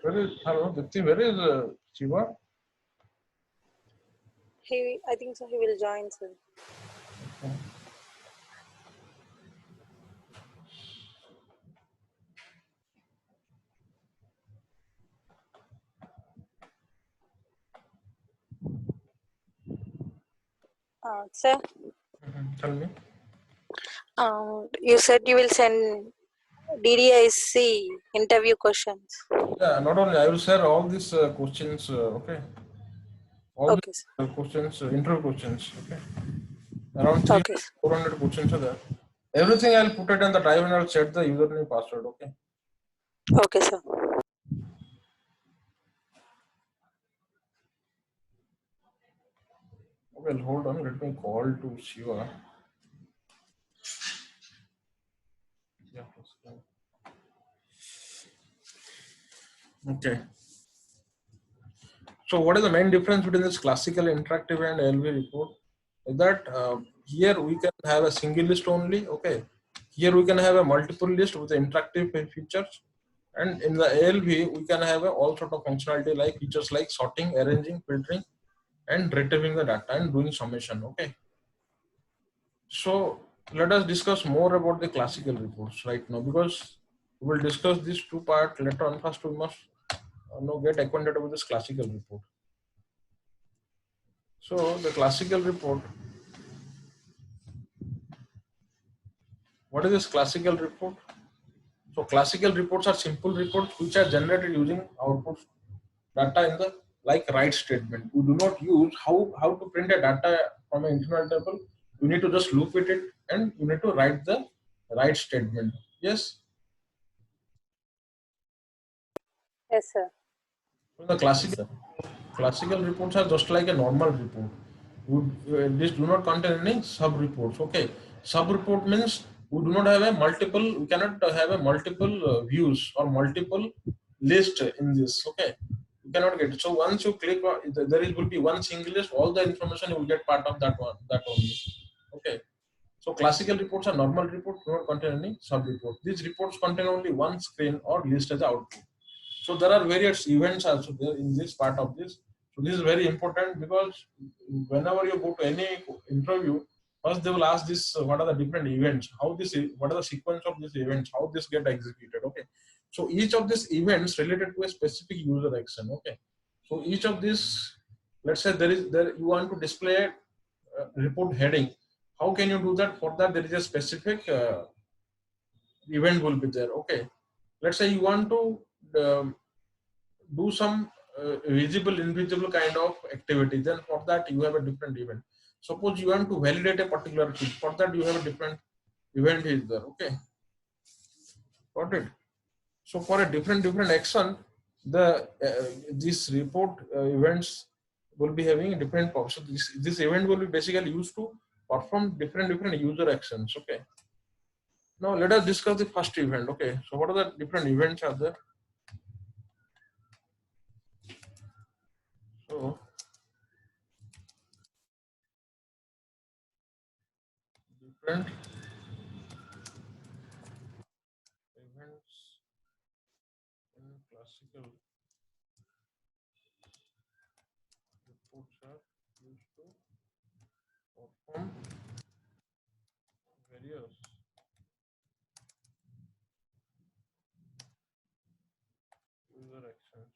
Where is, hello, Dipti, where is Shiva? I think so. He will join soon. Okay. Sir, Tell me. you said you will send DDIC interview questions. Yeah, not only I will share all these questions. Okay, all Okay, sir. these questions, interview questions. Okay, around Okay, 300, sir. 400 questions are there. Everything I'll put it in the drive and I'll set the username password. Okay. Okay, sir. Okay, hold on. Let me call to Shiva. Yeah. Okay. So what is the main difference between this classical interactive and LV report? Is that here we can have a single list only. Okay. Here we can have a multiple list with the interactive features. And in the ALV, we can have all sort of functionality like features like sorting, arranging, filtering, and retrieving the data and doing summation. Okay. So let us discuss more about the classical reports right now because we will discuss these two parts later on. First, we must get acquainted with this classical report. So the classical report, what is this classical report? So classical reports are simple reports which are generated using output data in the like write statement. We do not use how to print a data from an internal table. You need to just loop it and you need to write the write statement. Yes. Yes, sir. So the Yes, sir. classical reports are just like a normal report. This do not contain any sub reports. Okay, sub report means we do not have a multiple. We cannot have a multiple views or multiple list in this. Okay, you cannot get it. So once you click, there will be one single list. All the information you will get part of that one. That only. Okay. So classical reports are normal reports, do not contain any sub report. These reports contain only one screen or list as output. So there are various events also there in this part of this. So this is very important because whenever you go to any interview, first they will ask this: what are the different events? What are the sequence of these events? How this get executed? Okay. So each of these events related to a specific user action. Okay. So each of these, let's say there you want to display a report heading. How can you do that? For that there is a specific event will be there. Okay. Let's say you want to um, do some visible invisible kind of activity, then for that you have a different event. Suppose you want to validate a particular field, for that you have a different event is there. Okay, got it. So for a different action, the this report events will be having a different purpose. So this event will be basically used to perform different user actions. Okay, now let us discuss the first event. Okay, so what are the different events are there? So different events in classical reports are used to perform various user actions.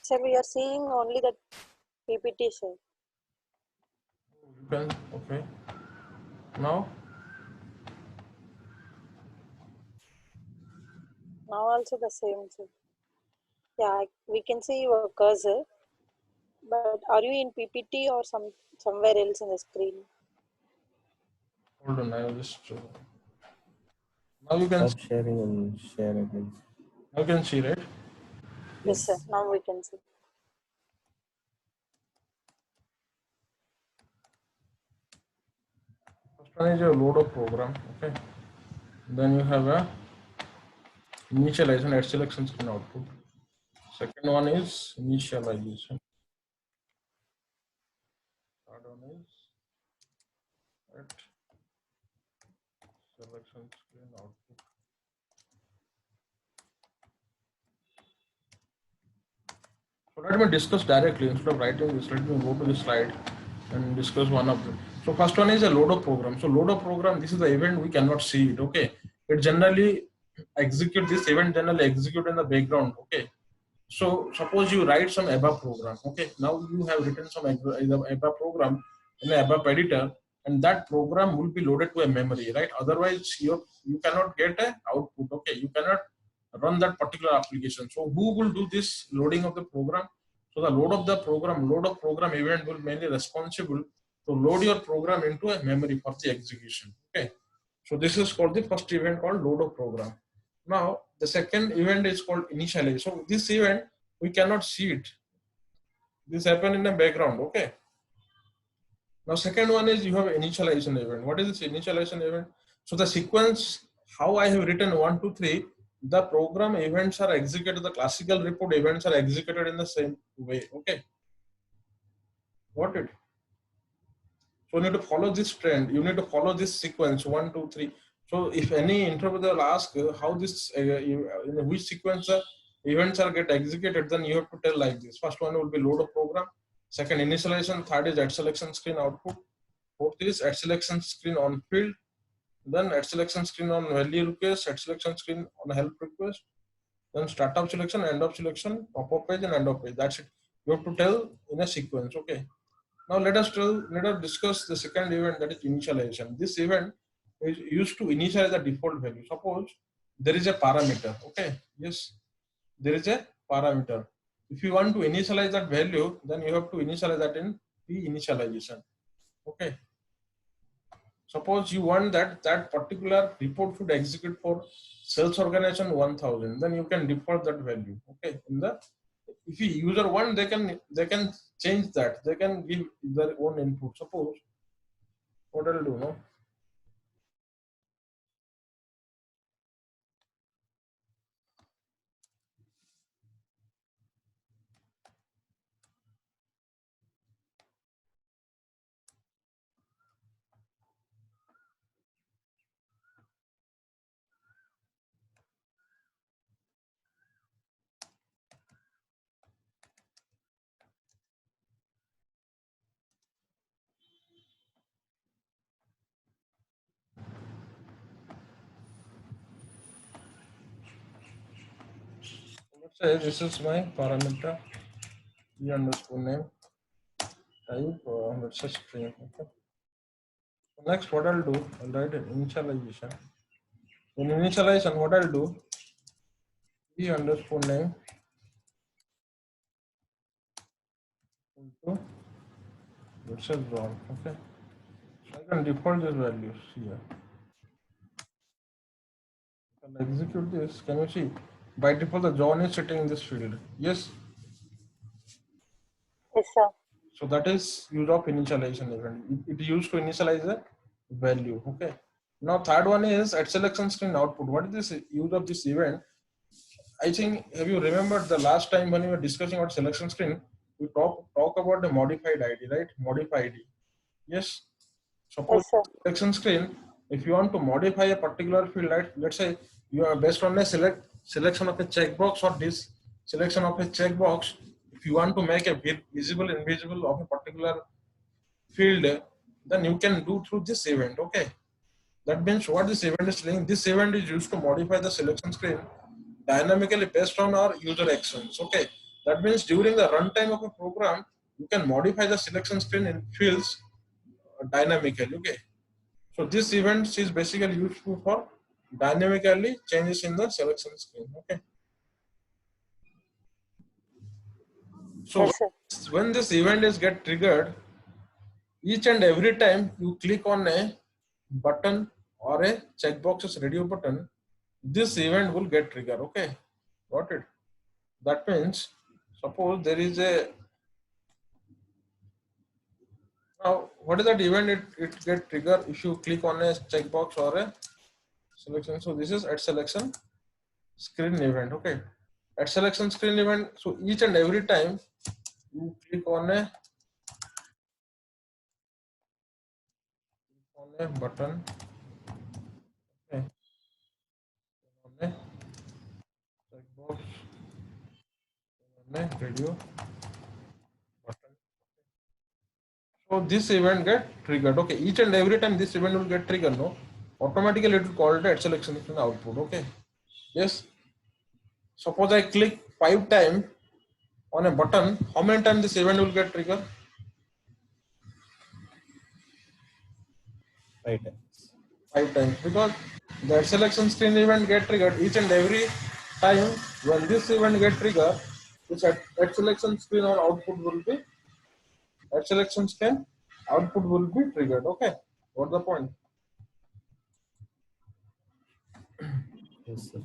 Sir, we are seeing only the PPT, sir. You can, okay. Now, Now also the same, sir. Yeah, we can see your cursor, but are you in PPT or somewhere else in the screen? hold on, I will just. Now you can Stop sharing and share again. now you can see, right? Yes, sir. Yes. Now we can see. First one is your load of program, okay. Then you have a initialization at selection screen output. Second one is initialization. Third one is at selection screen output. So let me discuss directly instead of writing this. Let me go to the slide and discuss one of them. So first one is a load of program. So load of program, this is the event we cannot see it. Okay, it generally execute this event generally execute in the background. Okay, so suppose you write some ABAP program. Okay, now you have written some ABAP program in the ABAP editor, and that program will be loaded to a memory, right? Otherwise, you cannot get a output. Okay, you cannot run that particular application. So who will do this loading of the program? So the load of program event will mainly responsible to load your program into a memory for the execution. Okay, so this is called the first event called load of program. Now the second event is called initialize. So this event we cannot see it. This happen in the background. Okay. Now second one is you have initialization event. What is this initialization event? So the sequence how I have written 1, 2, 3. The program events are executed. The classical report events are executed in the same way. Okay. Got it? So you need to follow this trend. You need to follow this sequence 1, 2, 3. So if any interviewer will ask how this in which sequence events are get executed, then you have to tell like this. First one will be load of program. Second initialization. Third is at selection screen output. Fourth is at selection screen on field. Then at selection screen on value request. At selection screen on help request. Then startup selection, end of selection, pop-up page, and end of page. That's it. You have to tell in a sequence. Okay. Now let us discuss the second event, that is initialization. This event is used to initialize the default value. Suppose there is a parameter. Okay. Yes. There is a parameter. If you want to initialize that value, then you have to initialize that in the initialization. Okay. Suppose you want that particular report should execute for sales organization 1000, then you can default that value. Okay. In the if you user want, they can change that. They can give their own input. Suppose what I'll do no. Let's say this is my parameter e underscore name type. Let's say string. Okay. So next, what I'll do, I'll write an initialization. In initialization, what I'll do, e underscore name into let's say John. Okay. So I can default these values here. I'll execute this. Can you see? By default, the John is sitting in this field. Yes. Yes, sir. So that is use of initialization event. It used to initialize a value. Okay. Now third one is at selection screen output. What is this use of this event? I think have you remembered the last time when we were discussing about selection screen, we talk about the modified ID, right? Modify ID. Yes. Suppose Yes, sir. selection screen, if you want to modify a particular field, right? Let's say you are based on a selection of a checkbox or this selection of a checkbox. If you want to make a visible, invisible of a particular field, then you can do through this event. Okay. That means what this event is saying, this event is used to modify the selection screen dynamically based on our user actions. Okay. That means during the runtime of a program, you can modify the selection screen in fields dynamically. Okay. So this event is basically useful for dynamically changes in the selection screen. Okay. So Yes, sir. when this event is get triggered, each and every time you click on a button or a checkbox's radio button, this event will get triggered. Okay. Got it? That means suppose there is a now what is that event it get triggered if you click on a checkbox or a selection. So this is at selection screen event. Okay, at selection screen event, so each and every time you click on a button, okay, on a checkbox, on a radio button. So this event get triggered. Okay, each and every time this event will get triggered, no, automatically it will call the at selection screen output. Okay, yes. Suppose I click 5 times on a button, how many times this event will get triggered? 5 times. 5 times, because that selection screen event get triggered each and every time. When this event get triggered, this at selection screen or output will be at selection screen output will be triggered. Okay, what's the point? Yes, sir.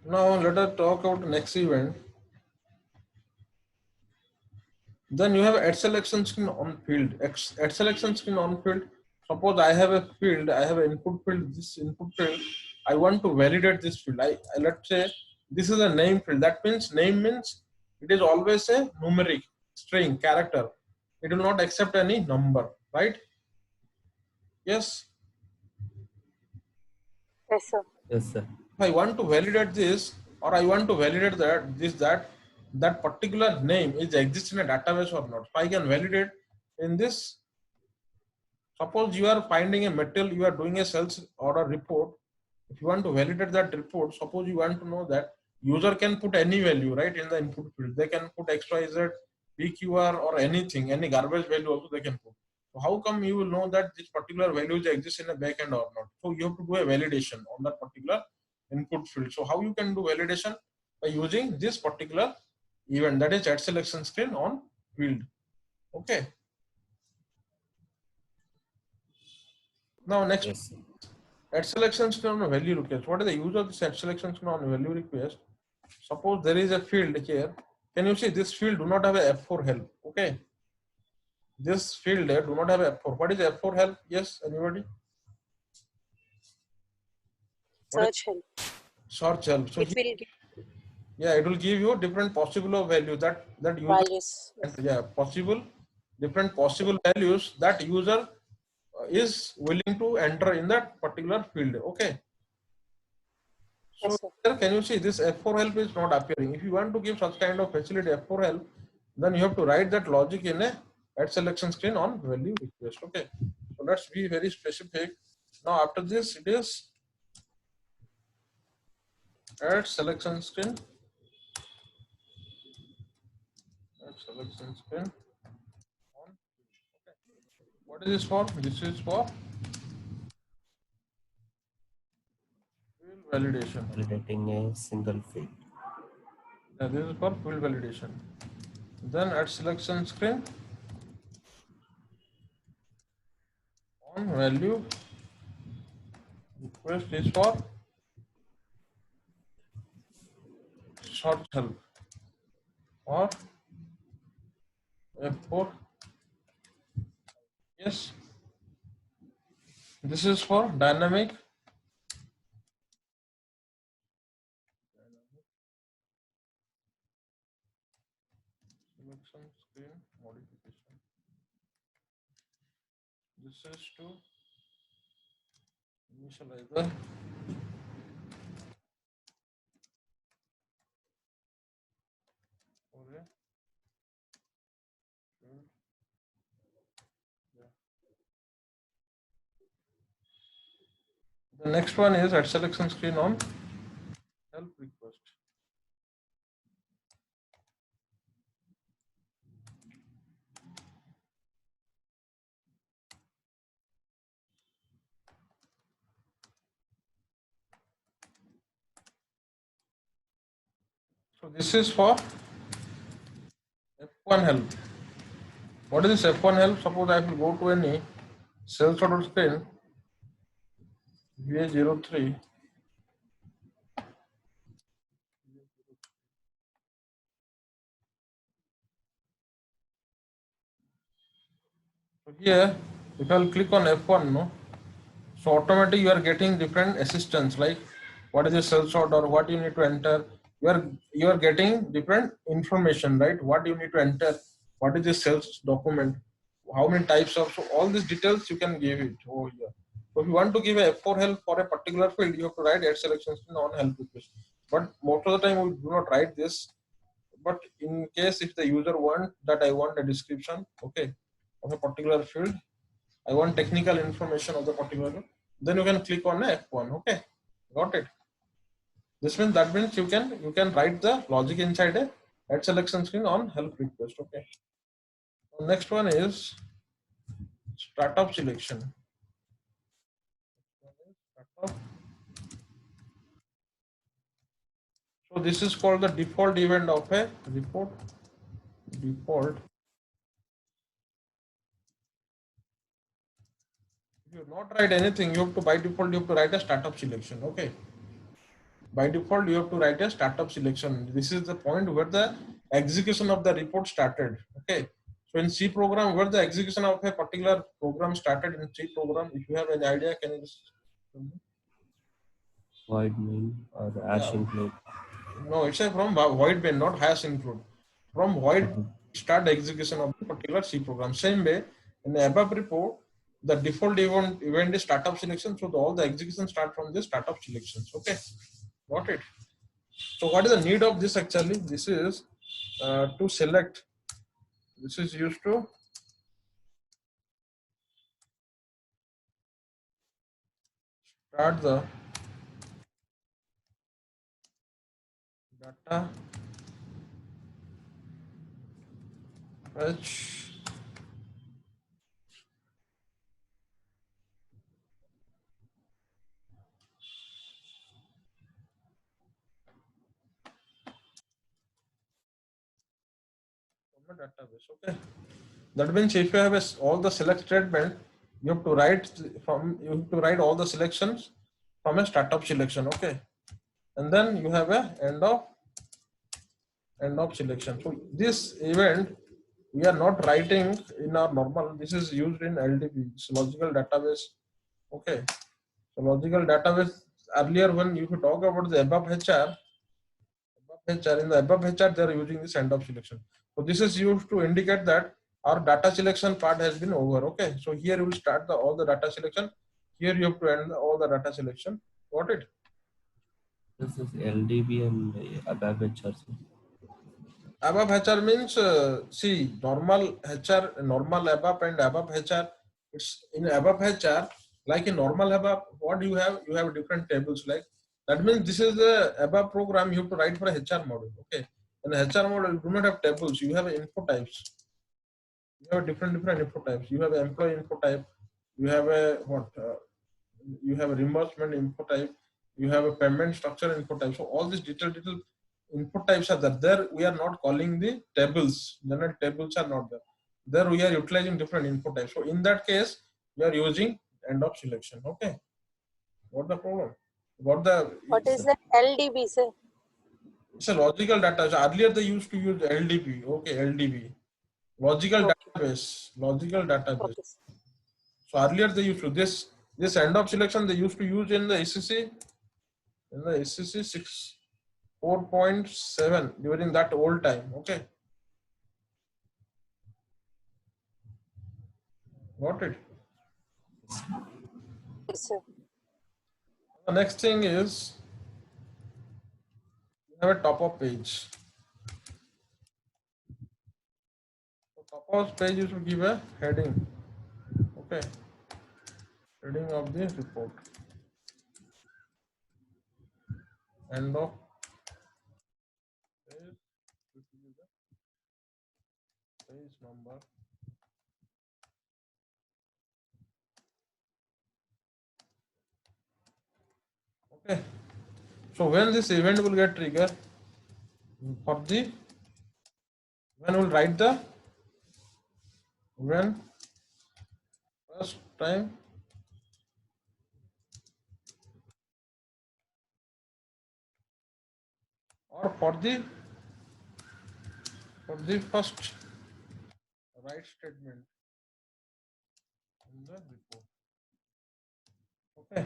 Now let us talk about next event. Then you have at selection screen on field. At selection screen on field. Suppose I have a field, I have an input field. This input field, I want to validate this field. I let's say this is a name field. That means name means it is always a numeric string character. It will not accept any number, right? Yes. Yes, sir. Yes, sir. If I want to validate this, or I want to validate that particular name is exists in a database or not. So I can validate in this. Suppose you are finding a material, you are doing a sales order report. If you want to validate that report, suppose you want to know that user can put any value, right, in the input field. They can put XYZ, PQR or anything, any garbage value also they can put. So how come you will know that this particular values exist in a backend or not? So you have to do a validation on that particular input field. So how you can do validation? By using this particular event, that is at selection screen on field. Okay. Now next, Yes, sir. at selection screen on a value request. What is the use of this at selection screen on a value request? Suppose there is a field here. Can you see this field do not have a F4 help? Okay. This field there do not have F4. What is F4 help? Yes, anybody? What is Search help. search help? So It will give yeah, it will give you different possible of values that user, values. Yes. yeah, possible different possible values that user is willing to enter in that particular field. Okay. So Yes, sir. here can you see this F4 help is not appearing. If you want to give such kind of facility F4 help, then you have to write that logic in a at selection screen on value request. Okay. So let's be very specific. Now after this it is at selection screen. At selection screen on. Okay. What is this for? This is for field validation. Validating a single field. Yeah, this is for field validation. Then at selection screen on value request is for search help or F4. Yes, this is for dynamic selection screen modification. This is to initialize the array. Yeah. The next one is at selection screen on help request. So this is for F1 help. What is this F1 help? Suppose I will go to any sales order screen VA03. So here, if I will click on F1, no, so automatically you are getting different assistants like what is the sales order, what you need to enter. You are getting different information, right? What you need to enter, what is the sales document, how many types of, so all these details you can give it over here. So if you want to give a F4 help for a particular field, you have to write at selection screen on help request. But most of the time we do not write this. But in case if the user want that I want a description, okay, of a particular field, I want technical information of the particular field, then you can click on a F1. Okay, got it. This means that means you can write the logic inside a at selection screen on help request. Okay. So next one is startup selection. Startup. So this is called the default event of a report. Default. If you not write anything, you have to by default you have to write a startup selection. Okay. By default, you have to write a startup selection. This is the point where the execution of the report started. Okay. So in C program, where the execution of a particular program started in C program, if you have any idea, can you just tell me? Void main or hash Yeah. include. No, it's a from void main, not hash include. From void start the execution of the particular C program. Same way, in the above report, the default event is startup selection. So all the execution start from the startup selections. Okay, got it. So what is the need of this actually? This is to select. This is used to start the data fetch from a database. Okay. That means if you have all the select statement, you have to write all the selections from a startup selection. Okay. And then you have a end of selection. So this event we are not writing in our normal. This is used in LDB, it's logical database. Okay. So logical database earlier when you talk about the above HR, in the above HR they are using this end of selection. So this is used to indicate that our data selection part has been over. Okay. So here you will start all the data selection. Here you have to end all the data selection. Got it? This is LDB and above HR. Above HR means see normal HR, normal above and above HR. It's in above HR like in normal above. What you have? You have different tables. Like that means this is the above program you have to write for a HR model. Okay, in the HR model you do not have tables. You have info types. You have different info types. You have employee info type. You have a what? You have a reimbursement info type. You have a payment structure info type. So all these detailed input types are there. There we are not calling the tables. General tables are not there. There we are utilizing different input types. So in that case, we are using end of selection. Okay. What the problem? What the What is the LDB, sir? it's a logical data. So earlier they used to use LDB. Okay, LDB. Logical Okay. database. Logical database. Okay. So earlier they used to this end of selection they used to use in the SCC 6 4.7 during that old time. Okay, got it. Yes, sir. The next thing is you have a top-up page. So top-up page you should give a heading. Okay, heading of the report. End of page. Page number. Okay. So when this event will get triggered for the when we'll write the when first time or for the first write statement in the report. Okay.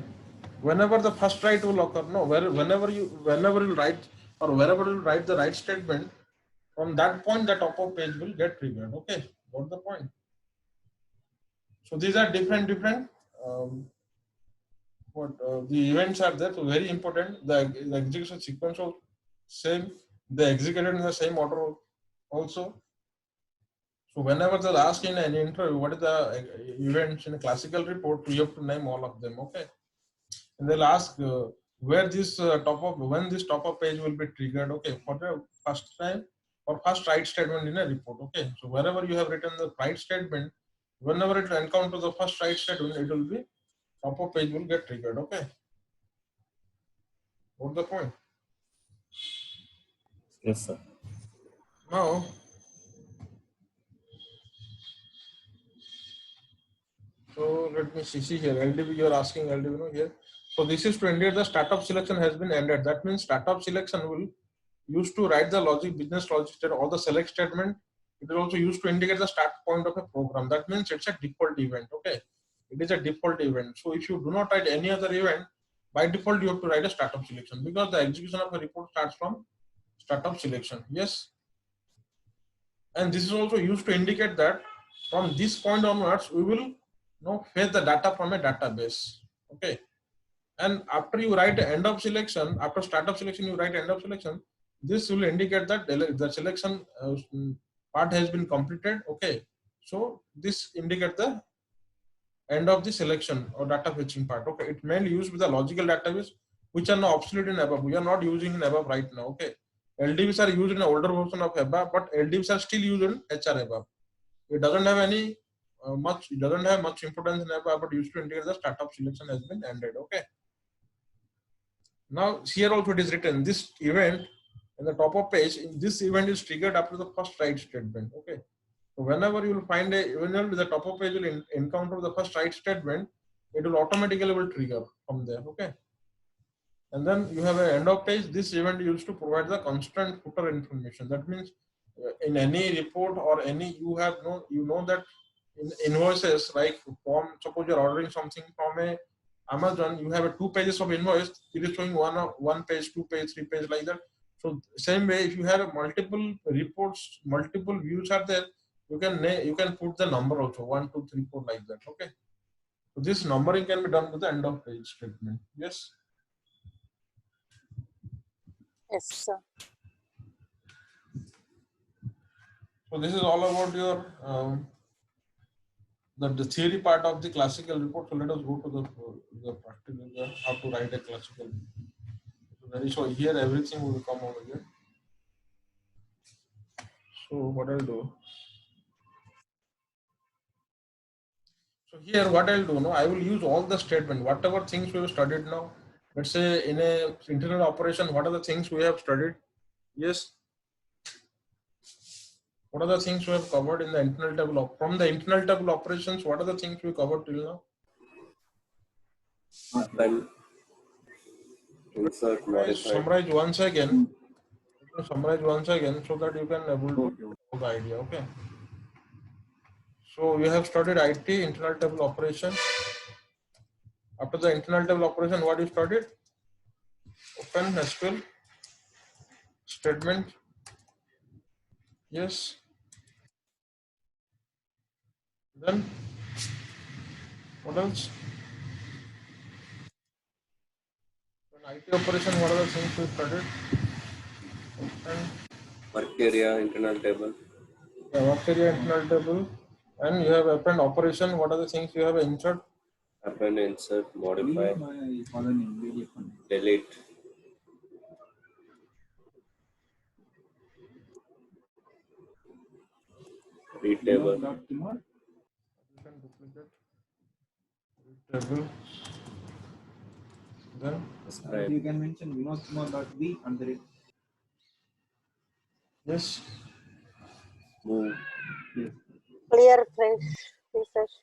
whenever the first write will occur, no, whenever you write or wherever you write the write statement, from that point the top of page will get triggered. Okay, what's the point? So these are different um, the events are there. So very important. The execution sequence of same. They executed in the same order also. So whenever they ask in an interview what is the events in a classical report, you have to name all of them. Okay, and they'll ask where this when this top up page will be triggered. Okay, for the first time or first write statement in a report. Okay, so wherever you have written the write statement, whenever it encounters the first write statement, it will be top up page will get triggered. Okay, what's the point? Yes, sir. Now, so let me see here. LDB, you are asking LDB no, here. So this is to indicate the startup selection has been ended. That means startup selection will used to write the logic, business logic statement or the select statement. It is also used to indicate the start point of a program. That means it's a default event. Okay, it is a default event. So if you do not write any other event, by default you have to write a startup selection because the execution of a report starts from startup selection. Yes, and this is also used to indicate that from this point onwards we will fetch the data from a database. Okay, and after you write end of selection, after startup selection you write end of selection, this will indicate that the selection part has been completed. Okay, so this indicates the end of the selection or data fetching part. Okay, it mainly used with the logical database which are now obsolete in ABAP. We are not using in ABAP right now. Okay, LDBs are used in an older version of ABAP, but LDBs are still used in HR ABAP. It doesn't have any it doesn't have much importance in ABAP, but used to indicate the startup selection has been ended. Okay. Now here also it is written this event in the top of page. This event is triggered after the first write statement. Okay. So whenever you will find whenever the top of page will encounter the first write statement, it will automatically will trigger from there. Okay. And then you have an end of page. This event used to provide the constant footer information. That means in any report or any you know that in invoices like from suppose you're ordering something from a Amazon, you have a 2 pages of invoice. It is showing one page, 2 page, 3 page like that. So same way, if you have a multiple reports, multiple views are there, you can put the number also 1, 2, 3, 4 like that. Okay. So this numbering can be done with the end of page statement. Yes. Yes, sir. So this is all about your the theory part of the classical report. So let us go to the practical how to write a classical report. So here everything will come over here. So what I'll do. So here what I'll do now, I will use all the statement, whatever things we have studied now. Let's say in a internal operation, what are the things we have studied? Yes. What are the things we have covered in the internal table? From the internal table operations, what are the things we covered till now? Append, insert, modify. Summarize once again. Summarize once again so that you can able to have the idea. Okay. So you have studied IT, internal table operation. After the internal table operation, what you studied? Open SQL statement. Yes. Then what else? In IT operation, what are the things we studied? Open, Work area, internal table. work area, internal table, and you have append operation. What are the things you have insert? Append, insert, modify, delete. Read table. You can duplicate table. Then Describe. You can mention vinodkumar.v under it. yes. Move. Yes. Clear, fresh, refresh.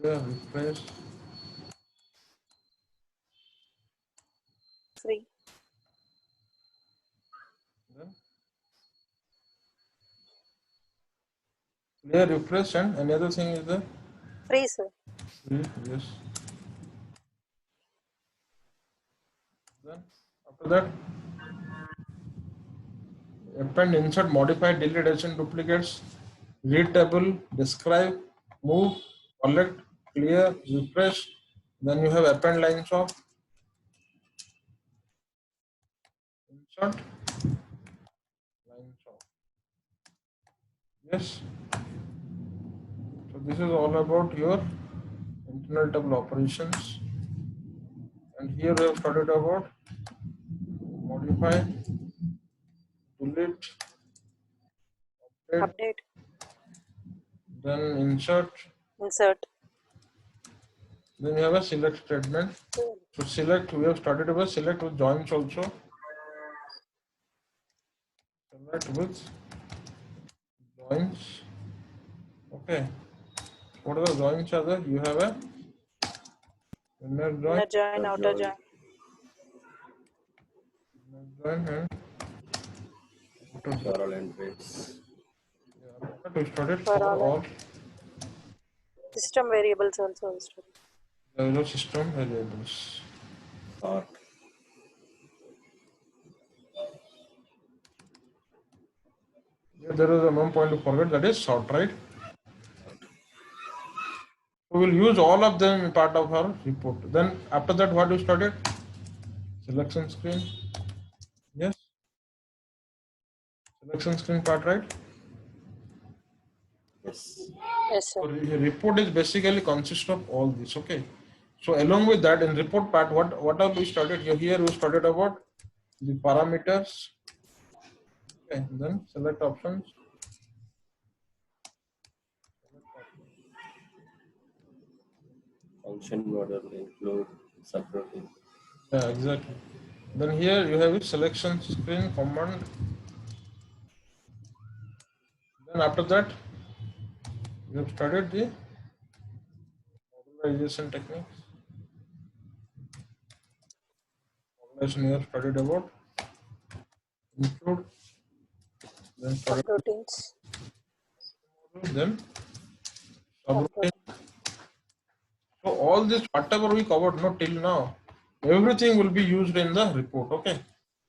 Yeah, refresh. Free. Then clear, refresh, and any other thing is there? Free, sir. Yes. Then after that, append, insert, modify, delete, addition, duplicates, read table, describe, move, collect, clear, refresh. Then you have append lines of insert, lines of. Yes. So this is all about your internal table operations. And here we have studied about modify, delete, update, Update, then insert, insert. then you have a select statement. So select, we have started about select with joins also. Select with joins. Okay. What are the joins are there? You have a inner join, Inner join, outer join. inner join and outer join. For all entries. Yeah, we started For for all all system variables also we studied. the system variables. Sort. Yeah, there is a one point to forget, that is sort, right? We will use all of them in part of our report. Then after that, what you studied? Selection screen. Yes. Selection screen part, right? Yes. Yes, sir. So report is basically consists of all this. Okay. So along with that, in report part, what have we studied? Here we studied about the parameters. Okay. Then select options. Function model include subroutine. Yeah, exactly. Then here you have a selection screen command. Then after that, you have studied the modularization techniques. Modulation you have studied about include, then studied Subroutines. then subroutine. Subroutine. So all this whatever we covered not till now, everything will be used in the report. Okay.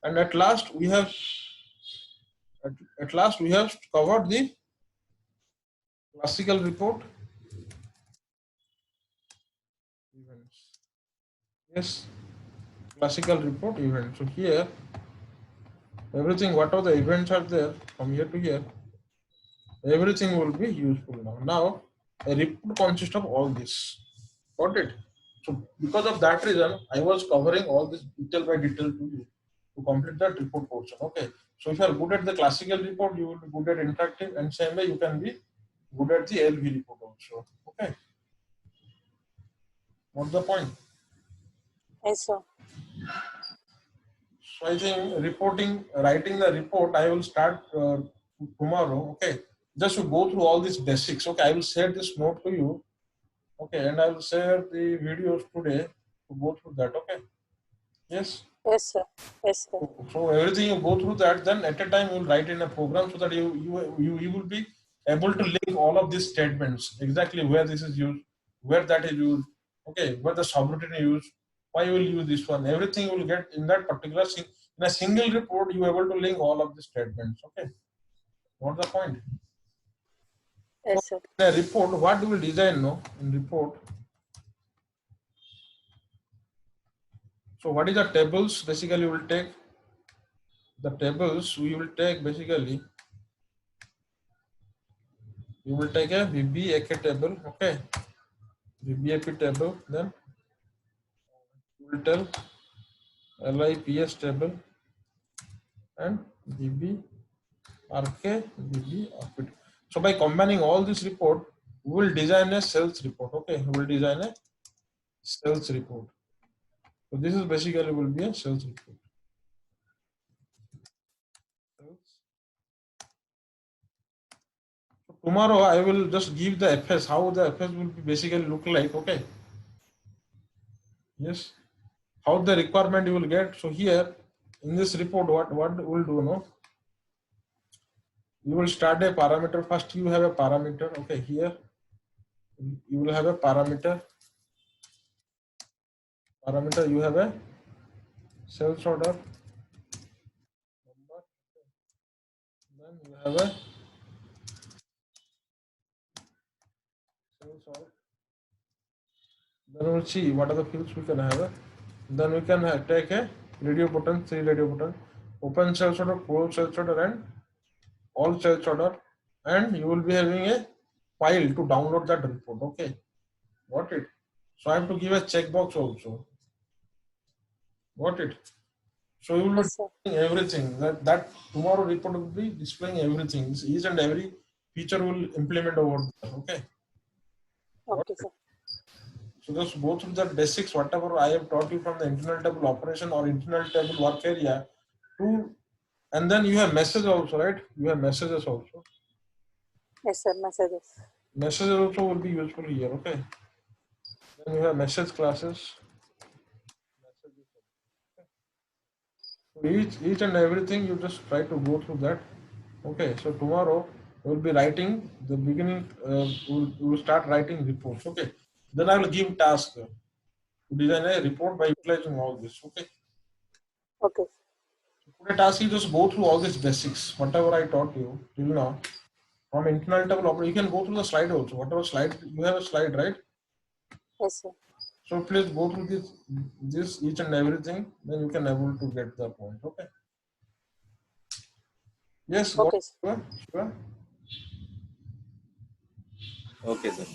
And at last we have covered the classical report events. Yes, classical report event. So here everything, whatever the events are there from here to here, everything will be useful now. Now a report consists of all this. Got it? So because of that reason, I was covering all this detail by detail to you to complete that report portion. Okay. So if you are good at the classical report, you will be good at interactive, and same way you can be good at the LV report also. Okay. What's the point? Yes, sir. So I think writing the report, I will start tomorrow. Okay. Just to go through all these basics. Okay. I will share this note to you. Okay. And I will share the videos today to go through that. Okay. Yes. Yes, sir. Yes, sir. So everything you go through that, then at a time you will write in a program so that you will be able to link all of these statements exactly where this is used, where that is used, okay, where the subroutine is used, why you will use this one. Everything you will get in that particular in a single report. You are able to link all of the statements. Okay, what's the point? So Yes, sir. in a report, what do we design? No, in report. So what is the tables? Basically, we will take the tables. We will take basically. You will take a VBAK table, okay, VBAP table, then you will tell LIPS table and VBRK, VBRP. So by combining all this report, we will design a sales report, okay, we will design a sales report. So this is basically will be a sales report. So tomorrow I will just give the FS, how the FS will be basically look like, okay. Yes, how the requirement you will get. So here in this report, what we'll do, no, you will start a parameter. First you have a parameter, okay, here you will have a parameter, you have a sales order number. Then you have a sales order. Then we'll see what are the fields we can have. Then we can take a radio button, 3 radio button, open sales order, close sales order, and all sales order, and you will be having a file to download that report. Okay, got it? So I have to give a checkbox also. Got it? So you will be Yes, sir. displaying everything. That tomorrow report will be displaying everything. Each and every feature will implement over there. Okay. Okay, sir. So just go through the basics, whatever I have taught you from the internal table operation or internal table work area to, and then you have messages also, right? You have messages also. Yes, sir. Messages. Messages also will be useful here. Okay. Then you have message classes. So each and everything you just try to go through that. Okay. So tomorrow we'll be writing the beginning. We'll start writing reports. Okay. Then I will give task to design a report by utilizing all this. Okay. Okay. Today task is just go through all these basics, whatever I taught you till now. From internal table operation, you can go through the slide also. Whatever slide you have a slide, right? Yes, sir. So please go through this each and everything. Then you can able to get the point. Okay. Yes. Okay, sir. Sure. Sure. Okay, sir.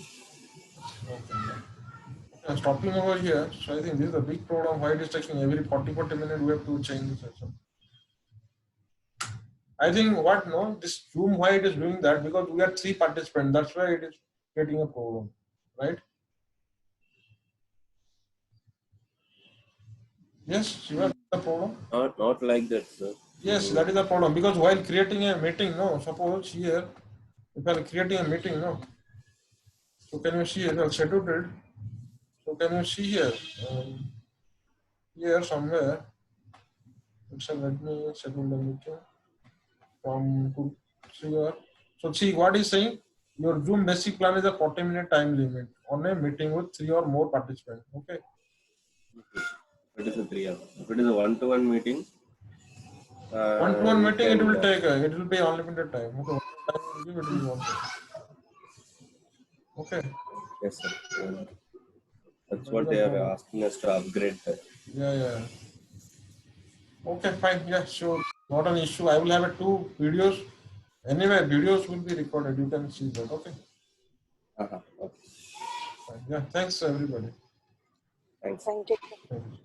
Okay. I'm stopping over here. So I think this is a big problem. Why it is taking every 40 minutes we have to change the session. I think what no, this Zoom why it is doing that because we have 3 participants. That's why it is getting a problem, right? Yes, Shiva, that's the problem. Not like that, sir. Yes, that is the problem because while creating a meeting, no, suppose here, if I am creating a meeting, no, so can you see here, I scheduled it. So can you see here, here somewhere, let me schedule the meeting from 2 3 hours. So see what is saying, your Zoom basic plan is a 40-minute time limit on a meeting with 3 or more participants. Okay. It is a 3 hours. If it is a one-to-one meeting, One-to-one we meeting, can, it will take, it will be unlimited time. Okay. What time will give, it will be 1 time. Okay. yes, sir. That's what they are asking us to upgrade. Yeah. Okay, fine. Yeah, sure. Not an issue. I will have 2 videos. Anyway, videos will be recorded. You can see that. Okay. Okay. Fine. Yeah. Thanks, everybody. Thanks. Thank you. Thank you.